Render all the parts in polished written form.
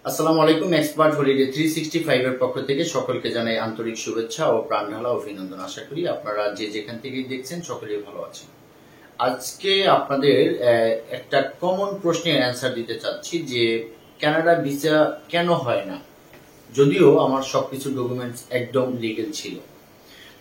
আসসালামু আলাইকুম। Expert holiday 365 এর পক্ষ থেকে সকলকে জানাই আন্তরিক শুভেচ্ছা ও প্রাণঢালা অভিনন্দন। আশা করি আপনারা যে যেখান থেকেই দেখছেন সকলেই ভালো আছেন। আজকে আপনাদের একটা কমন প্রশ্নের অ্যান্সার দিতে চাচ্ছি যে কানাডা ভিসা কেন হয় না, যদিও আমার সবকিছু ডকুমেন্টস একদম লিগ্যাল ছিল।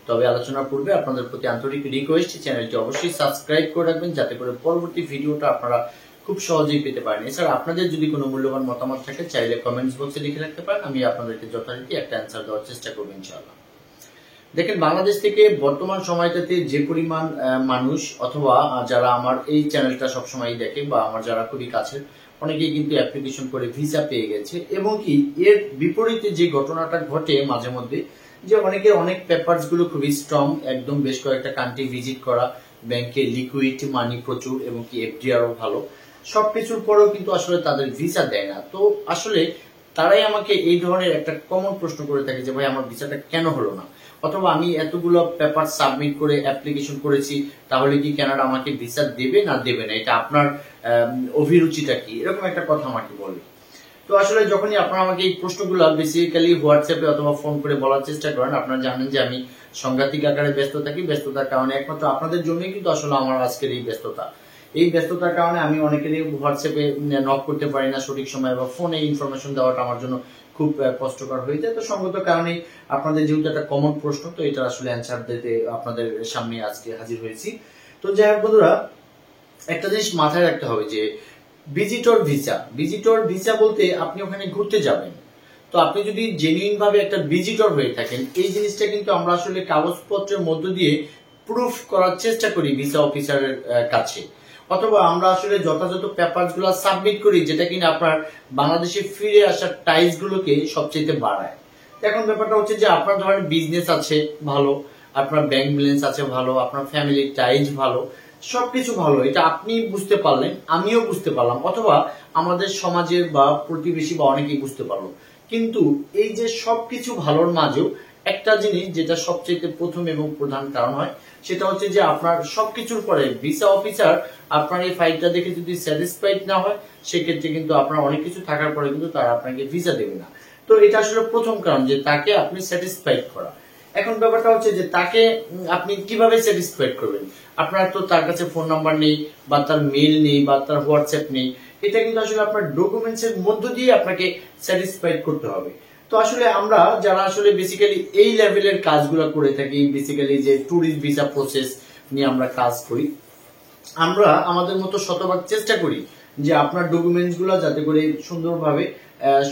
তবে আলোচনার পূর্বে আপনাদের প্রতি আন্তরিক রিকোয়েস্ট, চ্যানেলটি অবশ্যই সাবস্ক্রাইব করে রাখবেন যাতে করে পরবর্তী ভিডিওটা আপনারা খুব সহজেই পেতে পারেন। এছাড়া আপনাদের যদি কোনো মূল্যবান মতামত থাকে চাইলে কমেন্টস বক্সে লিখে রাখতে পারেন, আমি আপনাদেরকে যথারীতি একটা অ্যান্সার দেওয়ার চেষ্টা করব ইনশাআল্লাহ। দেখেন, বাংলাদেশ থেকে বর্তমান সময়টাতে যে পরিমাণ মানুষ অথবা যারা আমার এই চ্যানেলটা সবসময় দেখে বা আমার যারা খুবই কাছের, অনেকেই কিন্তু অ্যাপ্লিকেশন করে ভিসা পেয়ে গেছে। এবং কি এর বিপরীতে যে ঘটনাটা ঘটে মাঝে মধ্যে, যে অনেকের অনেক পেপারস গুলো খুবই স্ট্রং, একদম বেশ কয়েকটা কান্ট্রি ভিজিট করা, ব্যাংকে লিকুইড মানি প্রচুর এবং কি এফডিআরও ভালো, সবকিছুর পরেও কিন্তু আসলে তাদের ভিসা দেয় না। তো আসলে তারাই আমাকে এই ধরনের একটা কমন প্রশ্ন করে থাকে যে ভাই আমার ভিসাটা কেন হলো না, অথবা আমি এতগুলো পেপার সাবমিট করে অ্যাপ্লিকেশন করেছি, তাহলে কি কানাডা আমাকে ভিসা দেবে না দেবে না, এটা আপনার অভিরুচিটা কি, এরকম একটা কথা আমাকে বলে। তো আসলে যখনই আপনারা আমাকে এই প্রশ্নগুলো বেসিক্যালি হোয়াটসঅ্যাপে অথবা ফোন করে বলার চেষ্টা করেন, আপনারা জানেন যে আমি সাংঘাতিক আকারে ব্যস্ত থাকি। ব্যস্ততার কারণে একমাত্র আপনাদের জন্যই কিন্তু আসলে আমার আজকের এই ব্যস্ততা। এই ব্যস্ততার কারণে আমি অনেকেরই হোয়াটসঅ্যাপে নক করতে পারি না সঠিক সময়, বা ফোনে ইনফরমেশন দেওয়াটা আমার জন্য খুব কষ্টকর হয়ে যায়। তো সঙ্গত কারণেই আপনাদের যেহেতু একটা কমন প্রশ্ন, তো এটা আসলে অ্যান্সার দিতে আপনাদের সামনে আজকে হাজির হয়েছি। তো যাই হোক বন্ধুরা, একটা জিনিস মাথায় রাখতে হবে যে ভিজিটর ভিসা বলতে আপনি ওখানে ঘুরতে যাবেন। তো আপনি যদি জেনুইন ভাবে একটা ভিজিটর হয়ে থাকেন, এই জিনিসটা কিন্তু আমরা আসলে কাগজপত্রের মধ্য দিয়ে প্রুফ করার চেষ্টা করি ভিসা অফিসারের কাছে, অথবা আমরা আসলে যথাযথ পেপারস গুলো সাবমিট করি, যেটা কিনা আপনার বাংলাদেশে ফিরে আসার টাইস গুলোকে সবচেয়ে বাড়ায়। এখন ব্যাপারটা হচ্ছে যে আপনার ধরেন বিজনেস আছে ভালো, আপনার ব্যাংক ব্যালেন্স আছে ভালো, আপনার ফ্যামিলি টাইজ ভালো, সবকিছু ভালো, এটা আপনি বুঝতে পারলেন, আমিও বুঝতে পারলাম, অথবা আমাদের সমাজের বা প্রতিবেশী বা অনেকেই বুঝতে পারলো। কিন্তু এই যে সবকিছু ভালোর মাঝেও একটা জিনিস যেটা সবচেয়ে প্রথম এবং প্রধান কারণ হয়, সেটা হচ্ছে যে আপনার সবকিছুর পরে ভিসা অফিসার আপনার এই ফাইলটা দেখে যদি স্যাটিসফাইড না হয়, সেক্ষেত্রে কিন্তু আপনার অনেক কিছু থাকার পরে কিন্তু তারা আপনাকে ভিসা দেবে না। তো এটা আসলে প্রথম কারণ, যে তাকে আপনি স্যাটিসফাইড করা। এখন ব্যাপারটা হচ্ছে যে তাকে আপনি কিভাবে স্যাটিসফাইড করবেন? আপনার তো তার কাছে ফোন নাম্বার নেই, বা তার মেইল নেই, বা তার হোয়াটসঅ্যাপ নেই। এটা কিন্তু আসলে আপনার ডকুমেন্টস এর মধ্য দিয়ে আপনাকে স্যাটিসফাইড করতে হবে। তো আসলে আমরা যারা আসলে বেসিক্যালি এই লেভেলের কাজগুলো করে থাকি, বেসিক্যালি যে ট্যুরিস্ট ভিসা প্রসেস নিয়ে আমরা কাজ করি, আমরা আমাদের মতো শতভাগ চেষ্টা করি যে আপনার ডকুমেন্টস গুলো যাতে করে সুন্দরভাবে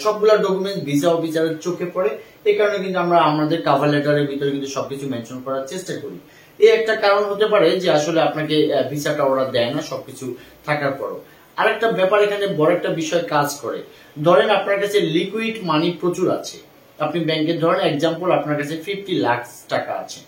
সবগুলা ডকুমেন্টস ভিসা অফিসারের চোখে পড়ে। এই কারণে কিন্তু আমরা আমাদের কাভার লেটারের ভিতরে কিন্তু সবকিছু মেনশন করার চেষ্টা করি। এই একটা কারণ হতে পারে যে আসলে আপনাকে ভিসাটা ওরা দেয় না সবকিছু থাকার পরও। আরেকটা ব্যাপার এখানে বড় একটা বিষয় কাজ করে, ধরেন আপনার কাছে লিকুইড মানি প্রচুর আছে, আপনি ব্যাংকে ধরেন এক্সাম্পল আপনার কাছে 50 লাখ টাকা আছে,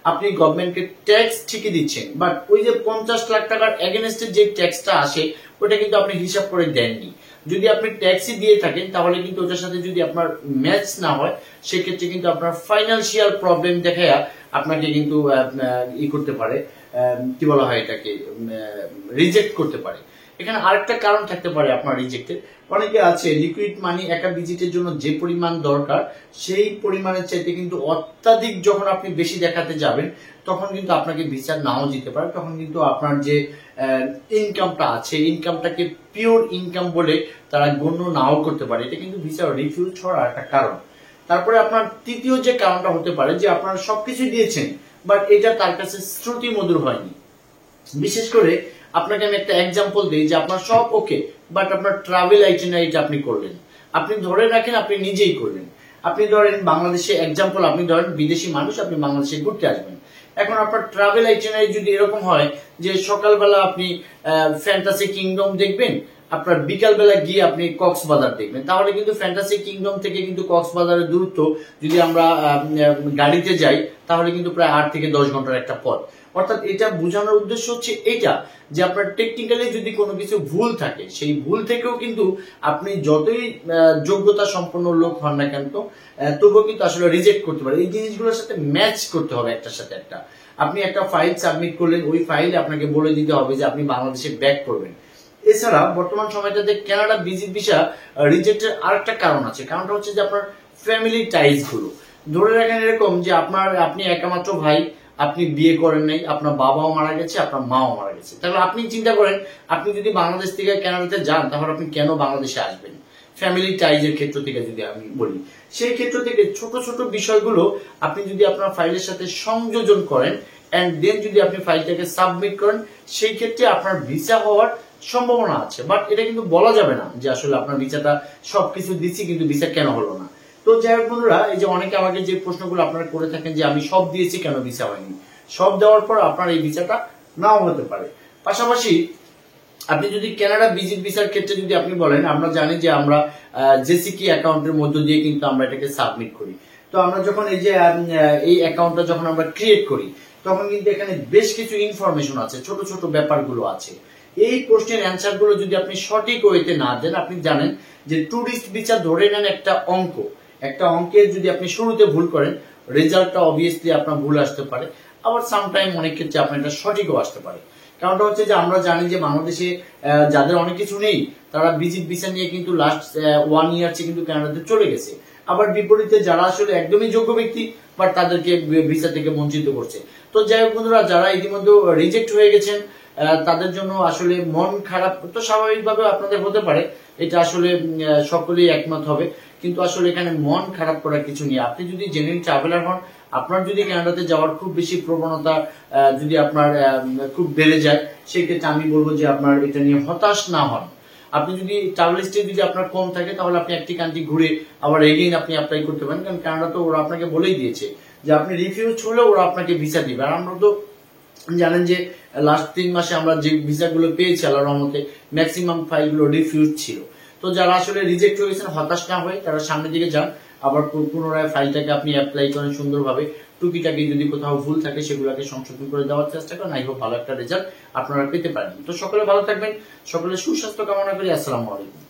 আপনি গভর্নমেন্টকে ট্যাক্স ঠিকই দিচ্ছেন, বাট ওই যে 50 লাখ টাকার এগেনস্টে যে ট্যাক্সটা আসে ওটা কিন্তু আপনি হিসাব করে দেননি। যদি আপনি ট্যাক্সই দিয়ে থাকেন তাহলে কিন্তু ওটার সাথে যদি আপনার ম্যাচ না হয়, সেক্ষেত্রে কিন্তু আপনার ফাইন্যান্সিয়াল প্রবলেম দেখায় আপনাকে কিন্তু ই করতে পারে, কি বলা হয় এটাকে, রিজেক্ট করতে পারে। এখানে আরেকটা কারণ থাকতে পারে আপনার রিজেক্টের। অনেকে আছে লিকুইড মানি একটা ভিজিটের জন্য যে পরিমাণ দরকার, সেই পরিমাণের চাইতে কিন্তু অত্যাধিক যখন আপনি বেশি দেখাতে যাবেন, তখন কিন্তু আপনাকে ভিসা নাও দিতে পারে। তখন কিন্তু আপনার যে ইনকামটা আছে, ইনকামটাকে পিওর ইনকাম বলে তারা গণ্য নাও করতে পারে। এটা কিন্তু ভিসা রিফিউজ হওয়ার একটা কারণ। তারপরে আপনার তৃতীয় যে কারণটা হতে পারে যে আপনারা সবকিছু দিয়েছেন, বাট এটা তার কাছে শ্রুতি মধুর হয়নি। বিশেষ করে আপনাকে আমি একটা এক্সাম্পল দিই, যে আপনার সব ওকে, বাট আপনার ট্রাভেল আইটিনারিটা আপনি করলেন, আপনি ধরে রাখেন আপনি নিজেই করলেন। আপনি ধরেন বাংলাদেশে এক্সাম্পল, আপনি ধরেন বিদেশি মানুষ, আপনি বাংলাদেশে ঘুরতে আসবেন। এখন আপনার ট্রাভেল আইটিনারি যদি এরকম হয় যে সকালবেলা আপনি ফ্যান্টাসি কিংডম দেখবেন, আপনার বিকালবেলা গিয়ে আপনি কক্সবাজার দেখবেন, তাহলে কিন্তু ফ্যান্টাসি কিংডম থেকে কিন্তু কক্সবাজারের দূরত্ব যদি আমরা গাড়িতে যাই, তাহলে কিন্তু প্রায় 8 থেকে 10 ঘন্টার একটা পথ। অর্থাৎ এটা বোঝানোর উদ্দেশ্য হচ্ছে এটা, যে আপনার টেকনিক্যালি যদি কোনো কিছু ভুল থাকে, সেই ভুল থেকেও কিন্তু আপনি যতই যোগ্যতা সম্পন্ন লোক হন না কেন, তবুও কিন্তু আসলে রিজেক্ট করতে পারে। এই জিনিসগুলোর সাথে ম্যাচ করতে হবে একটার সাথে একটা। আপনি একটা ফাইল সাবমিট করলেন, ওই ফাইলে আপনাকে বলে দিতে হবে যে আপনি বাংলাদেশে ব্যাক করবেন। এছাড়া বর্তমান সময়টাতে কানাডা ভিজিট ভিসা রিজেক্টের আরেকটা কারণ আছে, কারণটা হচ্ছে যে আপনার ফ্যামিলি টাইজ গুলো। ধরে রাখেন এরকম যে আপনি একমাত্র ভাই, আপনি বিয়ে করেন নাই, আপনার বাবাও মারা গেছে, আপনার মাও মারা গেছে, তাহলে আপনি চিন্তা করেন আপনি যদি বাংলাদেশ থেকে কানাডাতে যান তাহলে আপনি কেন বাংলাদেশে আসবেন? ফ্যামিলি টাইজের ক্ষেত্র থেকে যদি আমি বলি, সেই ক্ষেত্র থেকে ছোট ছোট বিষয়গুলো আপনি যদি আপনার ফাইলের সাথে সংযোজন করেন এন্ড দেন যদি আপনি ফাইলটাকে সাবমিট করেন, সেই ক্ষেত্রে আপনার ভিসা হওয়ার সম্ভাবনা আছে। বাট এটা কিন্তু বলা যাবে না যে আসলে আপনার ভিসাটা সবকিছু দিচ্ছি কিন্তু ভিসা কেন হলো না। তো যাই হোক বন্ধুরা, এই যে অনেকে আমাকে যে প্রশ্নগুলো আপনারা করে থাকেন যে আমি সব দিয়েছি কেন ভিসা হয়নি, সব দেওয়ার পর আপনার এই ভিসাটা নাও হতে পারে। পাশাপাশি আপনি যদি কানাডা ভিজিট ভিসার ক্ষেত্রে যদি আপনি বলেন, আমরা জানি যে আমরা জেসিকি অ্যাকাউন্টের মধ্য দিয়ে কিন্তু আমরা এটাকে সাবমিট করি। তো আমরা যখন এই যে এই অ্যাকাউন্টটা যখন আমরা ক্রিয়েট করি তখন কিন্তু এখানে বেশ কিছু ইনফরমেশন আছে, ছোট ছোট ব্যাপারগুলো আছে। এই প্রশ্নের অ্যান্সার গুলো যদি আপনি সঠিক ওয়েতে না দেন, আপনি জানেন যে ট্যুরিস্ট ভিসা ধরে নেন একটা অঙ্কের যদি আপনি শুরুতে ভুল করেন, রেজাল্টটা অবভিয়াসলি আপনার ভুল আসতে পারে। আবার সামটাইম অনেক ক্ষেত্রে আপনার এটা সঠিকও আসতে পারে। কারণটা হচ্ছে যে আমরা জানি যে বাংলাদেশে যাদের অনেক কিছু নেই তারা ভিজিট ভিসা নিয়ে কিন্তু লাস্ট 1 ইয়ার কিন্তু কানাডাতে চলে গেছে। আবার বিপরীতে যারা আসলে একদমই যোগ্য ব্যক্তি বাট তাদেরকে ভিসা থেকে বঞ্চিত করছে। তো যাই হোক বন্ধুরা, যারা ইতিমধ্যে রিজেক্ট হয়ে গেছেন তাদের জন্য আসলে মন খারাপ তো স্বাভাবিকভাবে আপনাদের হতে পারে, এটা আসলে সকলেই একমত হবে। কিন্তু আসলে এখানে মন খারাপ করার কিছু নেই। আপনি যদি জেনুইন ট্রাভেলার হন, আপনার যদি কানাডাতে যাওয়ার খুব বেশি প্রবণতা যদি আপনার খুব বেড়ে যায়, সেক্ষেত্রে আমি বলবো যে আপনার এটা নিয়ে হতাশ না হন। আপনি যদি ট্রাভেল হিস্ট্রি যদি আপনার কম থাকে তাহলে আপনি একটি কান্ট্রি ঘুরে আবার এগেইন আপনি অ্যাপ্লাই করতে পারেন, কারণ কানাডা তো ওরা আপনাকে বলেই দিয়েছে যে আপনি রিফিউজ হলে ওরা আপনাকে ভিসা দিবে। আর আমরা তো জানেন যে লাস্ট 3 মাসে আমরা যে ভিসাগুলো পেয়েছি আল্লাহর রহমতে ম্যাক্সিমাম ফাইলগুলো রিফিউজ ছিল। তো যারা আসলে রিজেক্ট হয়েছেন হতাশ না হয়ে তারা সামনের দিকে যান, আবার পুনরায় ফাইলটাকে আপনি অ্যাপ্লাই করেন সুন্দরভাবে। টুকিটাকি যদি কোথাও ভুল থাকে সেগুলোকে সংশোধন করে দেওয়ার চেষ্টা করেন, আই হোপ ভালো একটা রেজাল্ট আপনারা পেতে পারেন। তো সকলে ভালো থাকবেন, সকলে সুস্বাস্থ্য কামনা করি। আসসালামু আলাইকুম।